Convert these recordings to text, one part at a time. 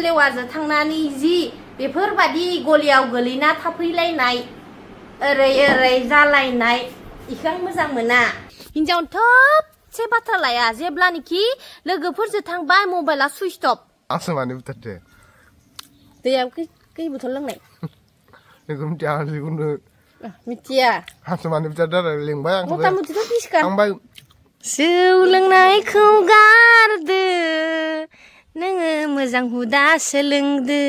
लेवाजों थांनानै जि बेफोरबादि गलियाव गोलैना थाफैलायनाय ओरै ओरै जालायनाय इखौ आं मोजां मोना। हिनजाव थोबसे बाथ्रा लाया जेब्लानोखि लोगोफोरजों थांबाय मबाइला सुइच अफ। आंसो मानो बुथारदो? दैया खै बथल लोंनाय? नोंखौ मिथिया आं जिखुनु मिथिया। आंसो मानो बुथारदो आरो लेंबाय आंखौ। मथा मथिथ' बिसखा। थांबाय। जौ लोंनायखौ गारदो नोङो मोजां हुदा सोलोंदो।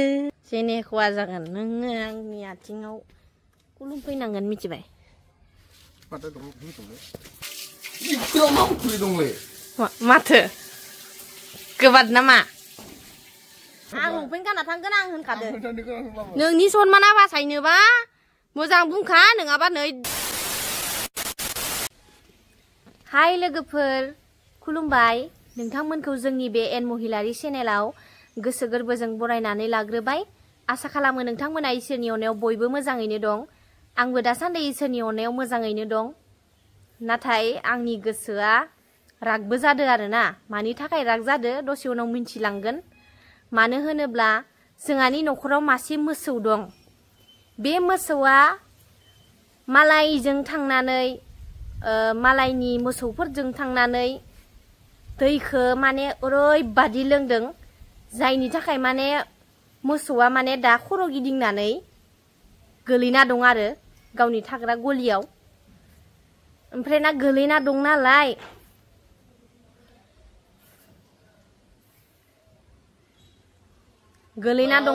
जेनेखवा जागोन नोङो आंनि आथिङाव खुलुमफैनांगोन मिथिबाय? माथो दं इखौ मा खुलि दंलै? माथो गोबाद नामा? आं लंपेन्ट गानना थांगोन आं होनखादों। नोंनि सनमाना बासायनोबा मोजां बुंखा नङाबा नै। हाय लोगोफोर खुलुमबाय नोंथांमोनखौ जोंनि बे एन महिलारि चेनेलाव गोसो गोरबोजों बरायनानै लाग्रोबाय। आसा खालामो नोंथांमोना इसोरनि अननायाव बयबो मोजाङैनो दं। आंबो दासान्दि इसोरनि अननायाव मोजाङैनो दं। नाथाय आंनि गोसोआ रागबो जादो आरोना। मानि थाखाय राग जादो दसे उनाव मिन्थिलांगोन। मानो होनोब्ला जोंहानि न'खराव मासे मोसौ दं। बे मोसौआ मालायजों थांनानै मालायनि मोसौफोरजों थांनानै दैखौ माने ओरैबादि लोंदों जायनि थाखाय माने मोसौआ माने दा खर' गिदिंनानै गोलैना दं आरो गावनि थाग्रा गलियाव। ओमफ्राय ना गोलैना दं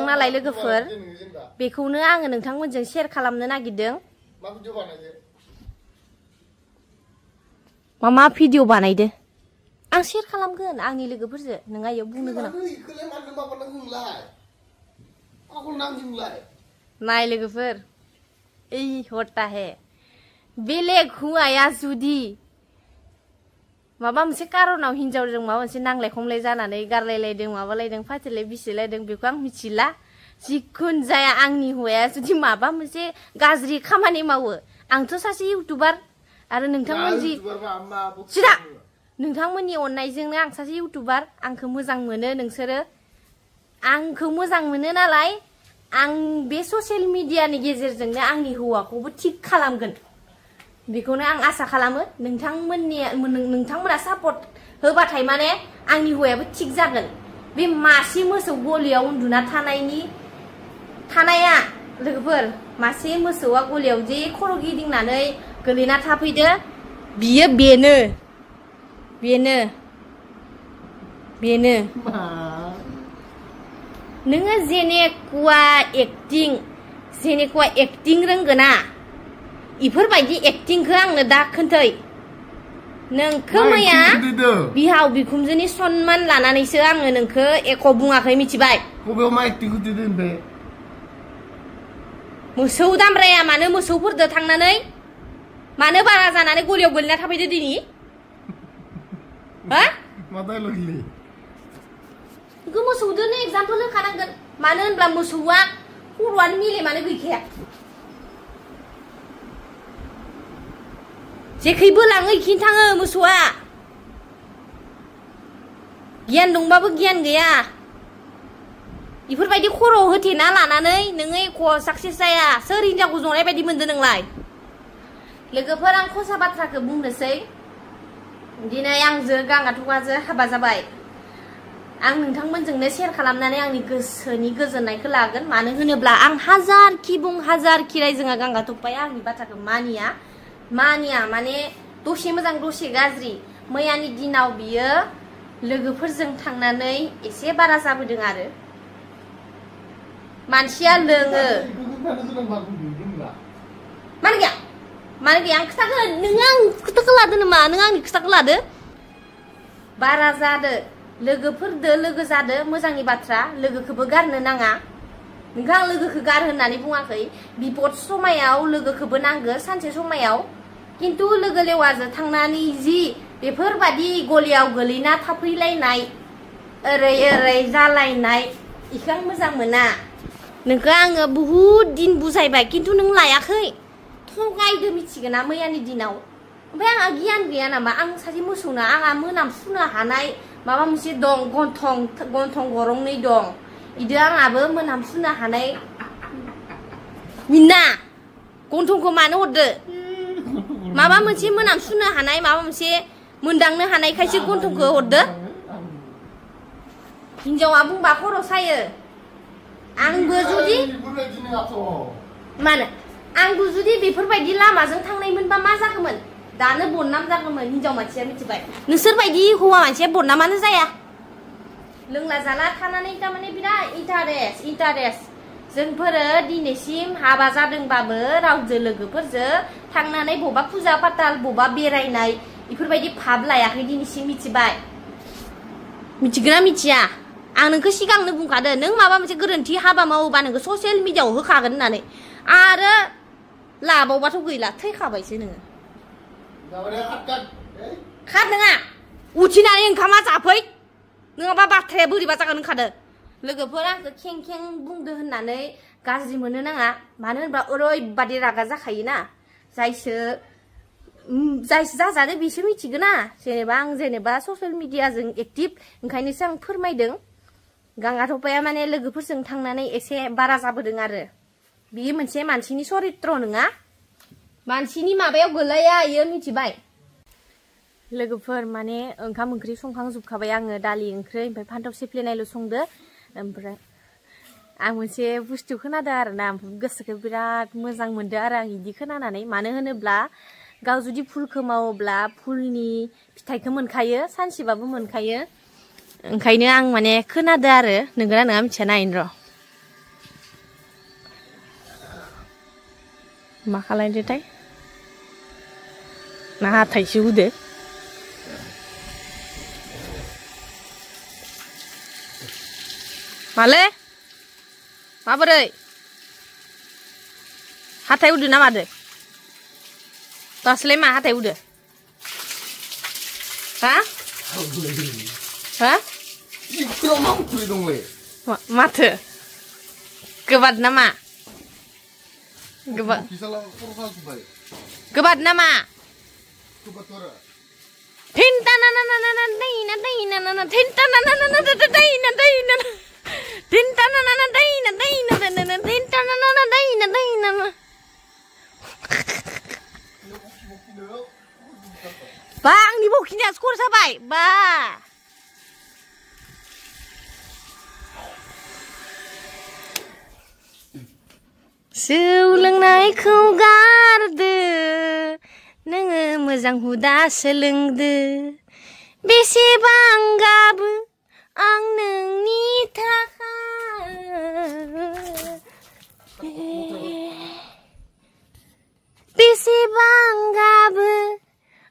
नालाय लोगोफोर बेखौनो आङो नोंथांमोनजों शेयार खालामनो नागिरदों। मा भिडिअ बानायदो आं शेयार खालामगोन आंनि लोगोफोरजों। नोंहा इयाव बुंनो गोनां नाय लोगोफोर ओइ हता हे बेलेग हौवाया जुदि माबा मोनसे कारनाव हिनजावजों माबा मोनसे नांलाय खमलाय जानानै गारलायलायदों माबालायदों फाथिलाय बिसिलायदों बेखौ आं मिथिला। जिखुन जाया आंनि हौवाया जुदि माबा मोनसे गाज्रि खामानि मावो आंथ' सासे इउटुबार आरो नोंथांमोननि अननायजोंनो आं सासे इउटुबार। आंखौ मोजां मोनो नोंसोरो आंखौ मोजां मोनो नालाय आं बे ससियेल मिडियानि गेजेरजोंनो आंनि हौवाखौबो थिग खालामगोन बेखौनो आं आसा खालामो। नोंथांमोना सापर्ट होबाथाय माने आंनि हौवायाबो थिग जागोन। बे मासे मोसौ गलियाव उन्दुना थानाया लोगोफोर मासे मोसौआ गलियाव जे खर' गिदिंनानै गोलैना थाफैदो बियो बेनो नोङो जेनेकुवा एक्टिं रोंगोना इफोरबायदि एक्टिंखौ आंनो दा खोन्थै। नोंखौ मैया बिहाव बिखुनजोनि सनमान लानानैसो आङो नोंखौ एख' बुङाखै मिथिबाय? मोसौ दामब्राया मानो मोसौफोरदो थांनानै मानो बारा जानानै गलियाव गोलैना थाफैदो दिनि? मोसौदोनो एगजामपोल होखानांगोन। मानो होनब्ला मोसौआ खर'आनो मेलेमानो गैखाया। जेखैबो लाङो इखिनो थाङो मोसौआ। गियान दंबाबो गियान गैया। इफोरबायदि खर' होथेना लानानै नोङो एख' साक्सेस जाया। सोर हिनजावखौ जनाय बायदि मोनदो नोंलाय? लोगोफोर आं खसा बाथ्राखौ बुंनोसै। दिनै आंजों गांगाथगाजों हाबा जाबाय। आं नोंथांमोनजोंनो शेयार खालामनानै आंनि गोसोनि गोजोननायखौ लागोन। मानो होनोब्ला आं हाजारखि बुं हाजारखि रायजोङा गांगाथफाया आंनि बाथ्राखौ मानिया माने दसे मोजां दसे गाज्रि। मैयानि दिनाव बियो लोगोफोरजों थांनानै एसे बारा जाबोदों आरो मानसिया लोङो। मानो गैया आं खोथाखौ नोङो आं खोथाखौ लादो नामा? नों आंनि खोथाखौ लादो। बारा जादो लोगोफोरदो लोगो जादो मोजांनि बाथ्रा। लोगोखौबो गारनो नाङा। नोंखौ आं लोगोखौ गार होननानै बुङाखै। बिपद समायाव लोगोखौबो नांगो सानसे समायाव। किन्तु लोगो लेवाजों थांनानै जि बेफोरबादि गलियाव गोलैना थाफैलायनाय ओरै ओरै जालायनाय इखौ आं मोजां मोना। नोंखौ आङो बुहुद दिन बुजायबाय किन्तु नों लायाखै। थगायदो मिथिगोना मैयानि दिनाव। ओमफ्राय आंहा गियान गैया नामा? आं सासे मोसौना आंहा मोनामसुनो हानाय माबा मोनसे दं गन्थं गरंनै दं। इदो आंहाबो मोनामसुनो हानाय मिना गन्थंखौ मानो हरदो माबा मोनसे मोनामसुनो हानाय माबा मोनसे मोनदांनो हानायखायसो गन्थंखौ हरदो हिनजावा बुंबा खर' सायो आंबो जुदि मानो आंबो जुदि बेफोरबायदि लामाजों थांनायमोनबा मा जागौमोन दानो बदनाम जागौमोन हिनजाव मानसिया मिथिबाय नोंसोरबायदि हौवा मानसिया बदनामानो जाया लोंला जाला थानानै थारमाने बिराद इन्टारेस्ट जोंफोरो दिनैसिम हाबा जादोंबाबो रावजों लोगोफोरजों थांनानै बबा फुजा फाथाल बबा बेरायनाय बेफोरबायदि भाब लायाखै दिनैसिम मिथिबाय मिथिगोना मिथिया आं नोंखौ सिगांनो बुंखादों नों माबा मोनसे गोरोन्थि हाबा मावोबा नोंखौ ससियेल मिडियाआव होखागोन होननानै आरो लाबावबाथ' गैला थैखाबायसो नोङो खाद नोङा उथिनानै ओंखामा जाफै नङाबा बाथ्राया बोरैबा जागोन होनखादों लोगोफोर आंखौ खें खें बुंदो होननानै गाज्रि मोननो नाङा मानो होनबा ओरैबादि रागा जाखायोना जायसो जाजादो बिसो मिथिगोना जेनेबा आं ससियेल मिडियाजों एक्टिभ ओंखायनोसो आं फोरमायदों गांगा थफाया माने लोगोफोरजों थांनानै एसे बारा जाबोदों आरो बियो मोनसे मानसिनि चरित्र नङा मानसिनि माबायाव गोलैया इयो मिथिबाय लोगोफोर माने ओंखाम ओंख्रि संखांजोबखाबाय आङो दालि ओंख्रि ओमफ्राय फान्थाव सेफ्लेनायल' संदो ओमफ्राय आं मोनसे बुस्थु खोनादों आरोना गोसोखौ बिराद मोजां मोनदों आरो आं इदि खोनानानै मानो होनोब्ला गाव जुदि फुलखौ मावोब्ला फुलनि फिथाइखौ मोनखायो सानसेबाबो मोनखायो ओंखायनो आं माने खोनादों आरो नोंगोना नङा मिथिया नायनो र' मा खालायदोथाय ना हाथायसो हुदो माले माबोरै हाथाय उदो ना मादो दासलाय मा हाथाय उदो हा हा माथो गोबाद नामा गोबाद नामा बा आंनि बखिनाया स्कर जाबाय बा जौ लोंनायखौ गारदो नोङो मोजां हुदा सोलोंदो बेसेबां गाबो आं नोंनि थाखाय बेसेबां गाबो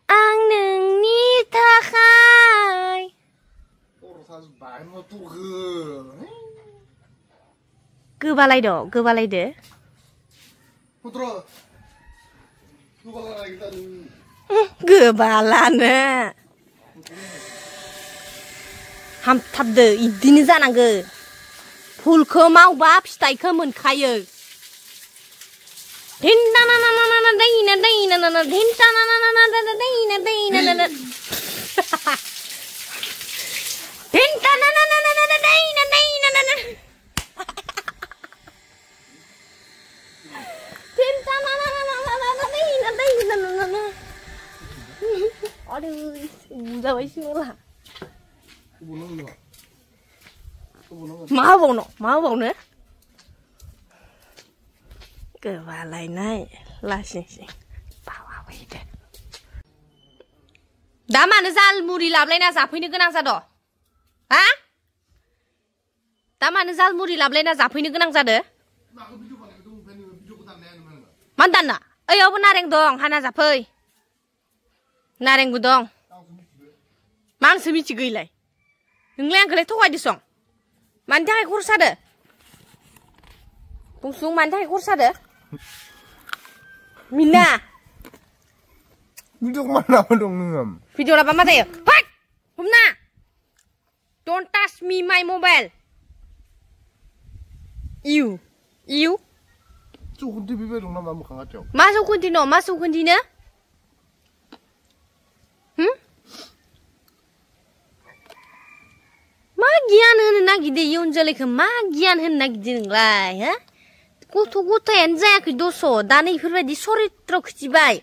आं नोंनि थाखाय गोबालायदो गोबालानो हामथाबदो इदिनो जानांगो फुलखौ मावबा फिथाइखौ मोनखायो जाबाय सिमला मा होबावनो गोबालायनाय लासिंसिं बावाबायदो दा मानो जाल मुरि लाबलायना जाफैनो गोनां जादो हा दा मानो जाल मुरि लाबलायना जाफैनो गोनां जादो मान दानना ओयावबो नारें दं हाना जाफै नारेंबो दं मा आंसो मिथिगैलाय नोंलाय आंखौलाय थगायदोसं मानि थाखाय खर' सादो बुंसुं मानि थाखाय खर' सादो मिना video mana dong ngam video लाबा मा जायो फाट हमना don't touch me my mobile इउ Cukup di bibir dong nama muka ngacau. Masuk kuntino. मा गियान होनो नागिरदो इयुन जोलैखौ मा गियान होनो नागिरदो नोंलाय हो गथ' गथायानो जायाखै दस' दा नै इफोरबायदि सरित्र खिथिबाय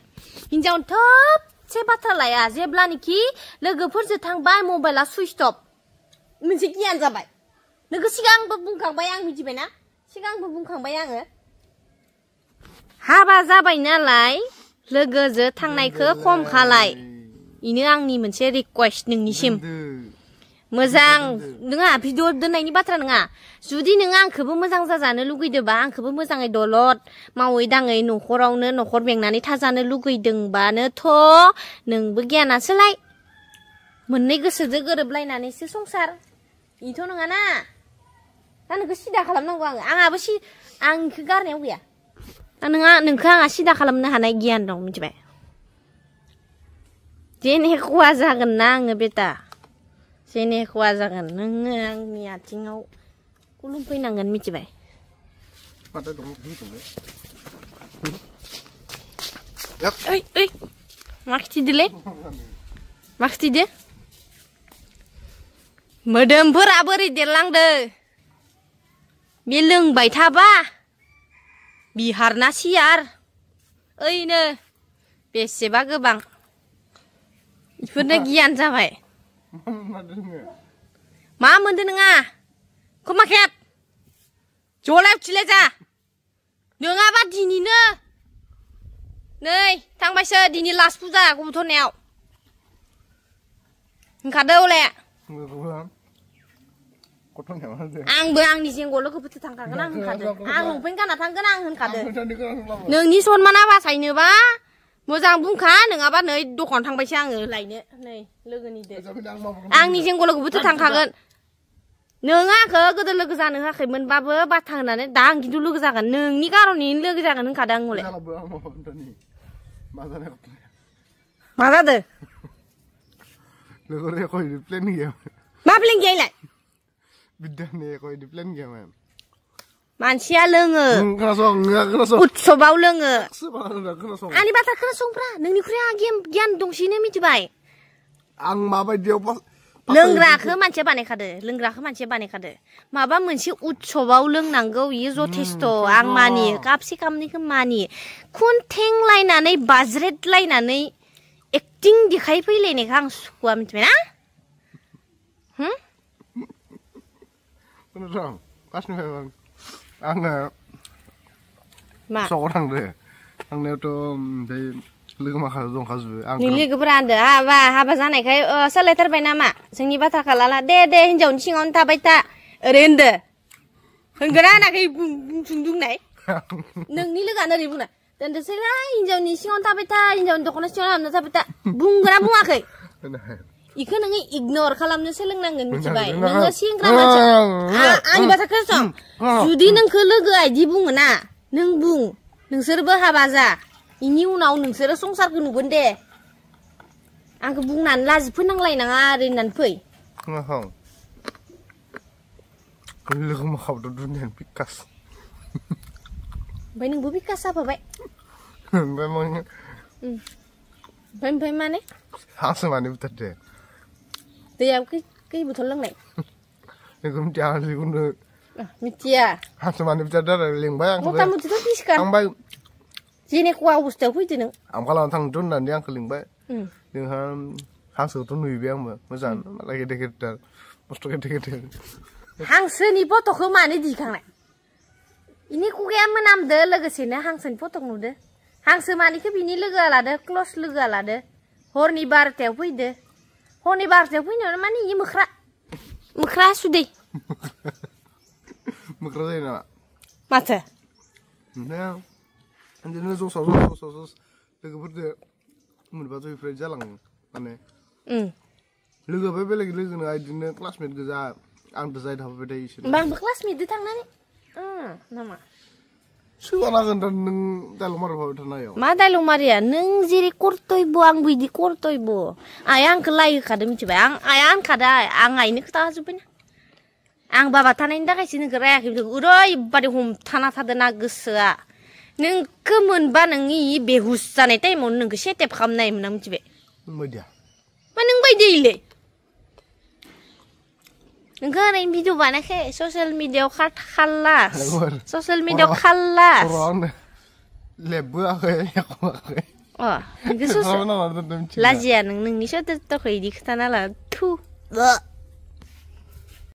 हिनजावनो थोबसे बाथ्रा लाया जेब्लानोखि लोगोफोरजों थांबाय मबाइला सुइच अफ मोनसे गियान जाबाय नोंखौ सिगांबो बुंखांबाय आं मिथिबायना सिगांबो बुंखांबाय आङो हाबा जाबाय नालाय लोगोजों थांनायखौ खम खालाय इनो आंनि मोनसे रिक्वेस्ट नोंनिसिम मोजां नोङा भिडिअ दोननायनि बाथ्रा नङा जुदि नों आंखौबो मोजां जाजानो लुगैदोंबा आंखौबो मोजाङै दलद मावै दाङै न'खरावनो न'खर बेंनानै थाजानो लुगैदोंबानोथ' नोंबो गियाना सोलाय मोननै गोसोजों गोरोबलायनानैसो संसार इथ' नङाना दा नोंखौ सिदा खालामनांगौ आङो आंहाबो आं इखौ गारनायाव गैया दा नोंखौ आंहा सिदा खालामनो हानाय गियान दं मिथिबाय जेने खहा जागोन ना आङो बेटा जेने खहा जागोन नोङो आंनि आथिङाव खुलुमफैनांगोन मिथिबाय ओइ ओइ मा खिथिदोलै मा खिथिदो मोदोमफोरा बोरै देरलांदो बे लोंबाय थाबा बिहारना सियार ओइनो बेसेबा गोबां इफोरनो गियान जाबाय मा मोनदो नोङा खमाखेब जलाय उथिलाय जा नोङाबा दिनैनो नै थांबायसो दिनै लास्ट फुजा गथ'नायाव ओंखारदो हले आंबो आंनि जेंगल लोगोफोरजों थांखागोन आं होनखादों आं लंपेन्ट गानना थांगोन आं होनखादों नोंनि सनमाना बासायनोबा मोजां बुंखा नङाबा नै दखान थांबायसो आङो लायनो नै लोगोनिदो आंनि जेंगल लोगोफोरजों थांखागोन नों आंखौ गोदो लोगो जानो होआखैमोनबाबो बाथा होनानै दा आं खिन्थु लोगो जागोन नोंनि कार'नैनो लोगो जागोन होनखादों आं हले मा जादो मा प्लेन गैयालाय मानसिया लोङो उत्सबाव लोङो आंनि बाथ्रा खोनासंफ्रा नोंनिख्रुइ आंहा गियान दंसिनो मिथिबाय आं माबायदियाव लोंग्राखौ मानसिया बानायखादो माबा मोनसे उत्सबाव लोंनांगौ इयो जथेस्थ' आं मानियो कापसे कापनैखौ मानियो खुन्थेंलायनानै बाज्रेदलायनानै एक्टिं देखायफैलायनायखौ आं सुखुवा मिथिबायना आङो सकाव थांनायावथ' ओमफ्राय लोगो माखासे दंखाजोबो नोंनि लोगोफोरा होनदो हाबा जानायखाय सोलायथारबाय नामा जोंनि बाथ्राखौ लाला दे हिनजावनि सिङावनो थाबाय था ओरै होनदो होनगोना होनाखै बुंनाय नोंनि लोगोआनो ओरै बुंना दोनदोसैलाय हिनजावनि सिङावनो थाबाय था हिनजावनि दख'ना सिङाव हाबना थाबाय था बुंगोना बुङाखै इखौ नोङो इगनर खालामनो सोलोंनांगोन मिथिबाय नोङो सेंग्रा मानसि आंनि बाथ्रा खोनासं जुदि नोंखौ लोगोआ इदि बुङो ना नों बुं नोंसोरबो हाबा जा इनि उनाव नोंसोरो संसारखौ नुगोन दे आंखौ बुंनानै लाजि फोनांलायनाङा ओरै होननानै फै लोगो माखाबोथ' दुनियानि बिकास ओमफ्राय नोंबो बिकास जाफाबाय ओमफ्राय माने हांसो माने बुथारदो दैयाव खै बथल लोंनाय बेखौ मिथिया आं जिखुनु मिथिया हांसो माने बुथारदो आरो लिंबाय आंखौ मथा मथिथ' बिसखान थांबाय जेनेखवा अबस्थायाव फैदो नों आं खालामना थांदो होननानै आंखौ लिंबाय जोंहा हांसोखौथ' नुहैबाय आंबो मोजां मालाय गेदेर गेदेर मस्थ' गेदेर गेदेर हांसोनि फट'खौ मानो दिखांनाय इनि खुगाया मोनामदो लोगोसेनो हांसोनि फट' नुदो हांसो मानिखौ बिनि लोगोआ लादो क्लस लोगोआ लादो हरनि 12टायाव फैदो हरनि 12टायाव फैनायावनो माने इयो मोख्रा सुदै मोख्रा जायो नामा माथो बिदिनो ज'स लोगोफोरजों मोनबाथ' बेफोरबायदि जालाङो माने लोगोआ बेलेग लोगो नङा बिदिनो क्लासमेट गोजा आंथ' जाय थाफाबाय थायो इसोर आंबो क्लासमेटजों थांनानै नामा सोबानांगोन दा नों दाइलग मारिफाबाय थानायाव मा दाइलग मारिया नों जेरै कर्तब्य आंबो बिदि कर्तब्य आइया आंखौ लाय होखादो मिथिबाय आइया होनखादो आं आइनो खोथा होजोब्बायना आं बाबा थानायनि थाखायसो नोंखौ रायाखै ओरैबादि हमथाना थादों ना गोसोआ नोंखौ मोनबा नोंनि बेहुस जानाय टाइमावनो नोंखौ सेटेप खालामनाय मोना मिथिबाय मा नों बायदिलै नोंखौ ओरैनो भिडिअ बानायाखै ससियेल मिडियायाव खारला लोगोफोर ससियेल मिडियायाव खारला खर'आवनो लेबबोआखै एख'आखै नोंखौ लाजिया नोंनि सदरखौ इदि खोथाना ला थु